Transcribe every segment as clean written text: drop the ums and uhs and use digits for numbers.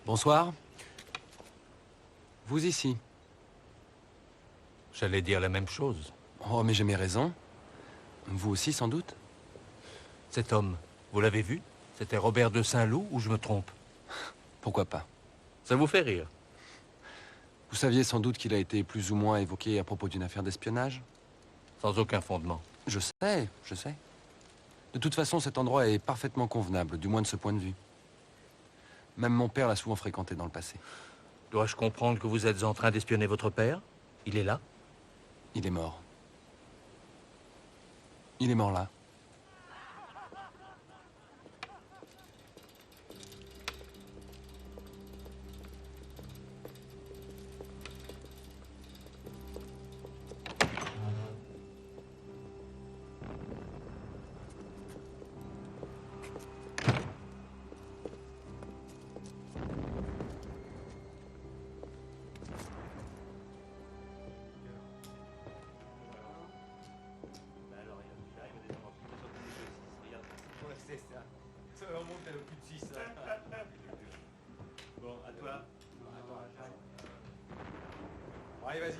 Bonsoir. Vous ici. J'allais dire la même chose. Oh, mais j'ai mes raisons. Vous aussi, sans doute. Cet homme, vous l'avez vu? C'était Robert de Saint-Loup ou je me trompe? Pourquoi pas? Ça vous fait rire? Vous saviez sans doute qu'il a été plus ou moins évoqué à propos d'une affaire d'espionnage? Sans aucun fondement. Je sais. De toute façon, cet endroit est parfaitement convenable, du moins de ce point de vue. Même mon père l'a souvent fréquenté dans le passé. Dois-je comprendre que vous êtes en train d'espionner votre père? Il est là? Il est mort. Il est mort là. Bon, à toi. Bon, allez, vas-y.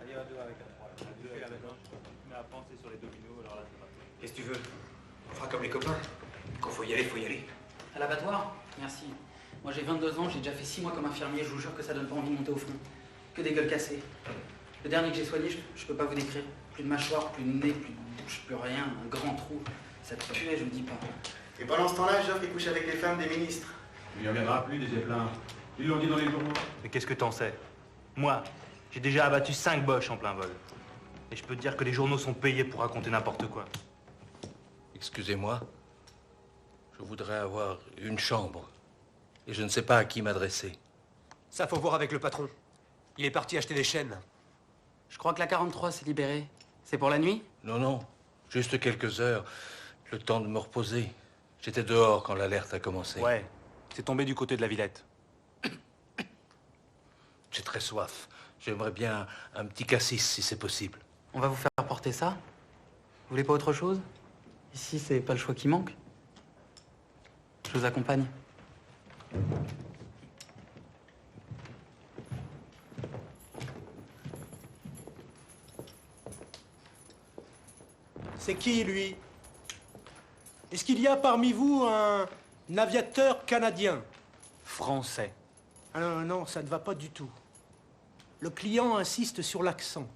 Allez, à deux avec un 3. Tu fais la maintenant. Tu mets à penser sur les dominos, alors là, c'est parti. Qu'est-ce que tu veux? On fera comme les copains. Quand faut y aller, faut y aller. À l'abattoir? Merci. Moi j'ai 22 ans, j'ai déjà fait 6 mois comme infirmier, je vous jure que ça donne pas envie de monter au front. Que des gueules cassées. Le dernier que j'ai soigné, je peux pas vous décrire. Plus de mâchoire, plus de nez, plus de bouche, plus rien, un grand trou. Ça puait, je vous dis pas. Et pendant ce temps-là, Joffre, il couche avec les femmes des ministres. Il n'y en viendra plus des zeppelins. Ils l'ont dit dans les journaux. Mais qu'est-ce que t'en sais? Moi, j'ai déjà abattu 5 boches en plein vol. Et je peux te dire que les journaux sont payés pour raconter n'importe quoi. Excusez-moi. Je voudrais avoir une chambre. Et je ne sais pas à qui m'adresser. Ça, faut voir avec le patron. Il est parti acheter des chaînes. Je crois que la 43 s'est libérée. C'est pour la nuit? Non. Juste quelques heures. Le temps de me reposer. J'étais dehors quand l'alerte a commencé. Ouais, c'est tombé du côté de la Villette. J'ai très soif. J'aimerais bien un petit cassis, si c'est possible. On va vous faire porter ça? Vous voulez pas autre chose? Ici, c'est pas le choix qui manque. Je vous accompagne. C'est qui, lui? Est-ce qu'il y a parmi vous un aviateur canadien? Français. Ah non, ça ne va pas du tout. Le client insiste sur l'accent.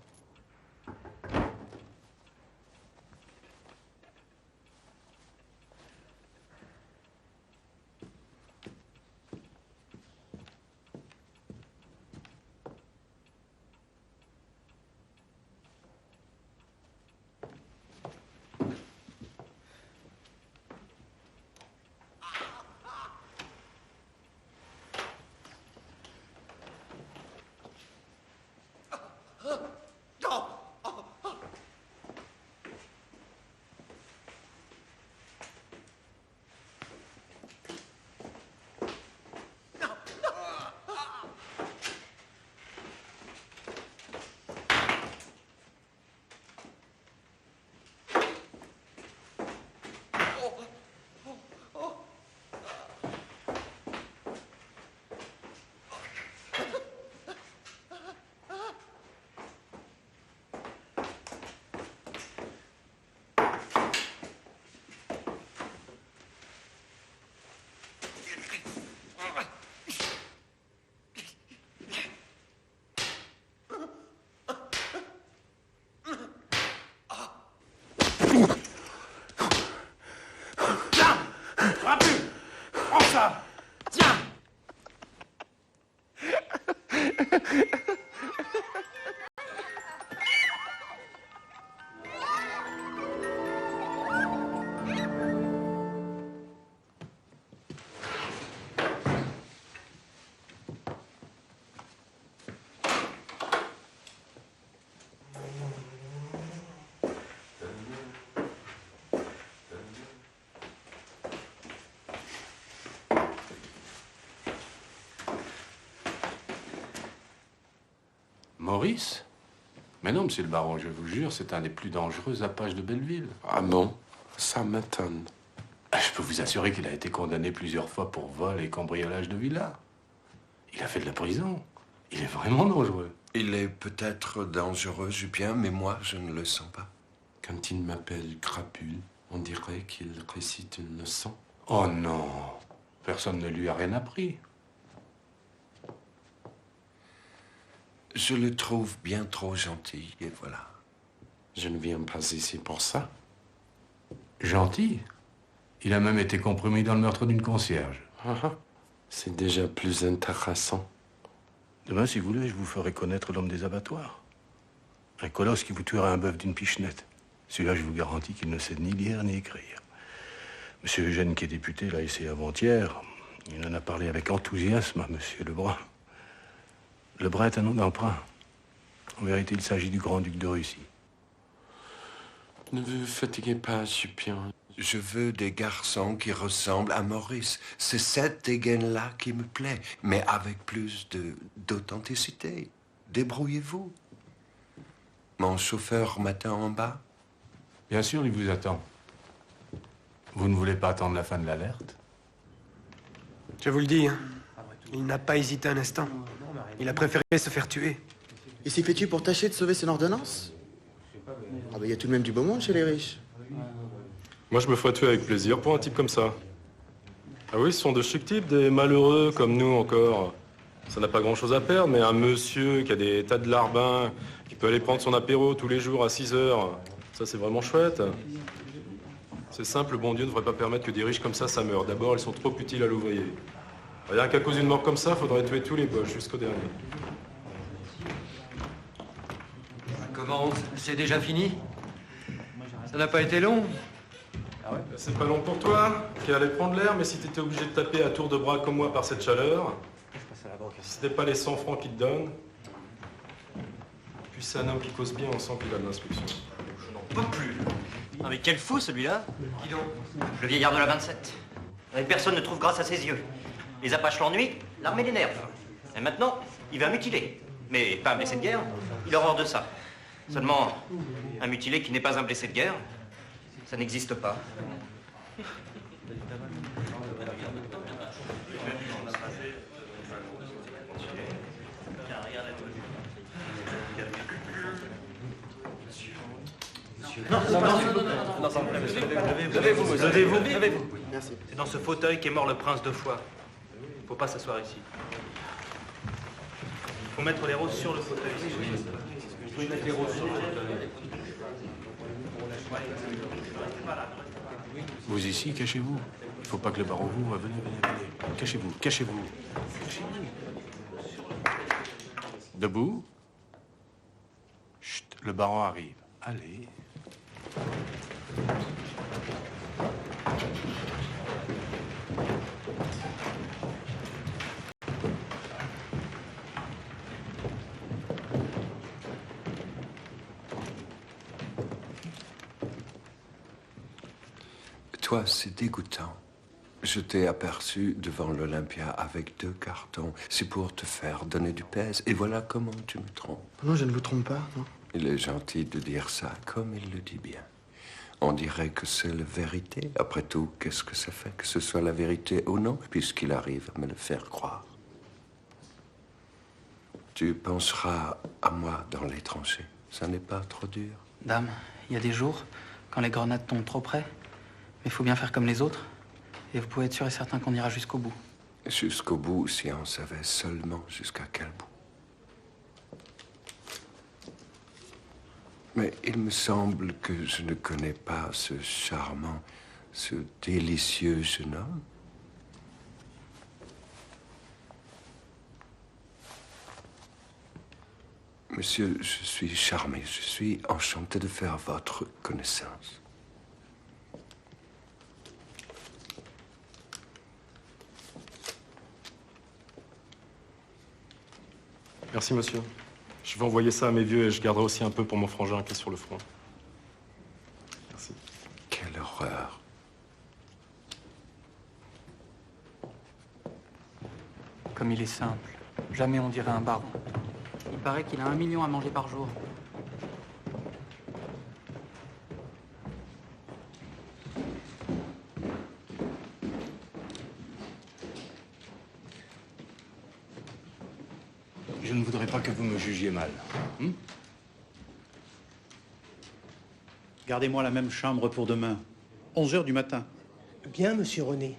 Maurice? Mais non, monsieur le baron, je vous jure, c'est un des plus dangereux apaches de Belleville. Ah bon? Ça m'étonne. Je peux vous assurer qu'il a été condamné plusieurs fois pour vol et cambriolage de villa. Il a fait de la prison. Il est vraiment dangereux. Il est peut-être dangereux, Jupien, mais moi, je ne le sens pas. Quand il m'appelle crapule, on dirait qu'il récite une leçon. Oh non, personne ne lui a rien appris. Je le trouve bien trop gentil, et voilà. Je ne viens pas ici pour ça. Gentil. Il a même été compromis dans le meurtre d'une concierge. C'est déjà plus intéressant. Demain, si vous voulez, je vous ferai connaître l'homme des abattoirs. Un colosse qui vous tuera un bœuf d'une pichenette. Celui-là, je vous garantis qu'il ne sait ni lire ni écrire. Monsieur Eugène, qui est député, l'a essayé avant-hier. Il en a parlé avec enthousiasme à Monsieur Lebrun. Lebrun est un nom d'emprunt. En vérité, il s'agit du grand-duc de Russie. Ne vous fatiguez pas, Jupien. Je veux des garçons qui ressemblent à Maurice. C'est cette dégaine-là qui me plaît, mais avec plus d'authenticité. Débrouillez-vous. Mon chauffeur m'attend en bas. Bien sûr, il vous attend. Vous ne voulez pas attendre la fin de l'alerte? Je vous le dis, hein. Il n'a pas hésité un instant. Il a préféré se faire tuer. Il s'est fait tuer pour tâcher de sauver son ordonnance? Ah bah, y a tout de même du beau monde chez les riches. Moi, je me ferais tuer avec plaisir pour un type comme ça. Ah oui, ce sont de chics types, des malheureux comme nous encore. Ça n'a pas grand-chose à perdre, mais un monsieur qui a des tas de larbins, qui peut aller prendre son apéro tous les jours à 6 heures, ça, c'est vraiment chouette. C'est simple, le bon Dieu ne devrait pas permettre que des riches comme ça meurent. D'abord, ils sont trop utiles à l'ouvrier. Rien qu'à cause d'une mort comme ça, faudrait tuer tous les boches jusqu'au dernier. Comment? C'est déjà fini? Ça n'a pas été long? Ah ouais? C'est pas long pour toi, qui allait prendre l'air, mais si t'étais obligé de taper à tour de bras comme moi par cette chaleur, si c'était pas les 100 francs qu'il te donne, puis c'est un homme qui cause bien, on sent qu'il a de l'instruction. Je n'en peux plus. Ah mais quel fou celui-là! Dis donc. Le vieillard de la 27. Et personne ne trouve grâce à ses yeux. Les Apaches l'ennuient, l'armée l'énerve. Et maintenant, il va mutiler. Mais pas un blessé de guerre, il a horreur de ça. Seulement, un mutilé qui n'est pas un blessé de guerre, ça n'existe pas. Levez-vous. Merci. C'est dans ce fauteuil qu'est mort le prince de Foix. Faut pas s'asseoir ici. Faut mettre les roses sur le fauteuil. Faut mettre les roses sur le fauteuil. Vous ici, cachez-vous. Il ne faut pas que le baron vous voie. Venez. Cachez-vous. Debout. Chut, le baron arrive. Allez. Toi, c'est dégoûtant. Je t'ai aperçu devant l'Olympia avec 2 cartons. C'est pour te faire donner du pèse. Et voilà comment tu me trompes. Non, je ne vous trompe pas, non. Il est gentil de dire ça, comme il le dit bien. On dirait que c'est la vérité. Après tout, qu'est-ce que ça fait que ce soit la vérité ou non, puisqu'il arrive à me le faire croire. Tu penseras à moi dans les tranchées. Ça n'est pas trop dur. Dame, il y a des jours, quand les grenades tombent trop près, mais il faut bien faire comme les autres. Et vous pouvez être sûr et certain qu'on ira jusqu'au bout. Jusqu'au bout, si on savait seulement jusqu'à quel bout. Mais il me semble que je ne connais pas ce charmant, ce délicieux jeune homme. Monsieur, je suis charmé, je suis enchanté de faire votre connaissance. Merci, monsieur. Je vais envoyer ça à mes vieux et je garderai aussi un peu pour mon frangin qui est sur le front. Merci. Quelle horreur. Comme il est simple. Jamais on dirait un baron. Il paraît qu'il a 1 million à manger par jour. Je ne voudrais pas que vous me jugiez mal. Gardez-moi la même chambre pour demain. 11h du matin. Bien, monsieur René.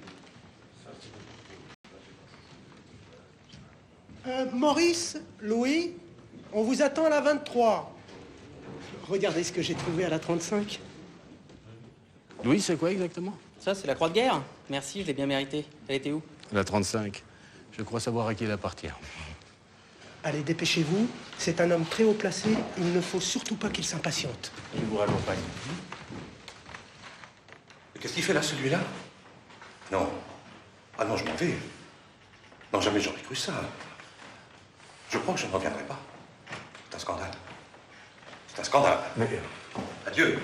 Maurice, Louis, on vous attend à la 23. Regardez ce que j'ai trouvé à la 35. Louis, c'est quoi exactement? Ça, c'est la croix de guerre. Merci, je l'ai bien mérité. Elle était où? La 35. Je crois savoir à qui elle appartient. Allez, dépêchez-vous. C'est un homme très haut placé. Il ne faut surtout pas qu'il s'impatiente. Je vous raccompagne. Qu'est-ce qu'il fait là, celui-là? Non. Ah non, je m'en vais. Non, jamais j'aurais cru ça. Je crois que je ne reviendrai pas. C'est un scandale. C'est un scandale. Mais... Adieu.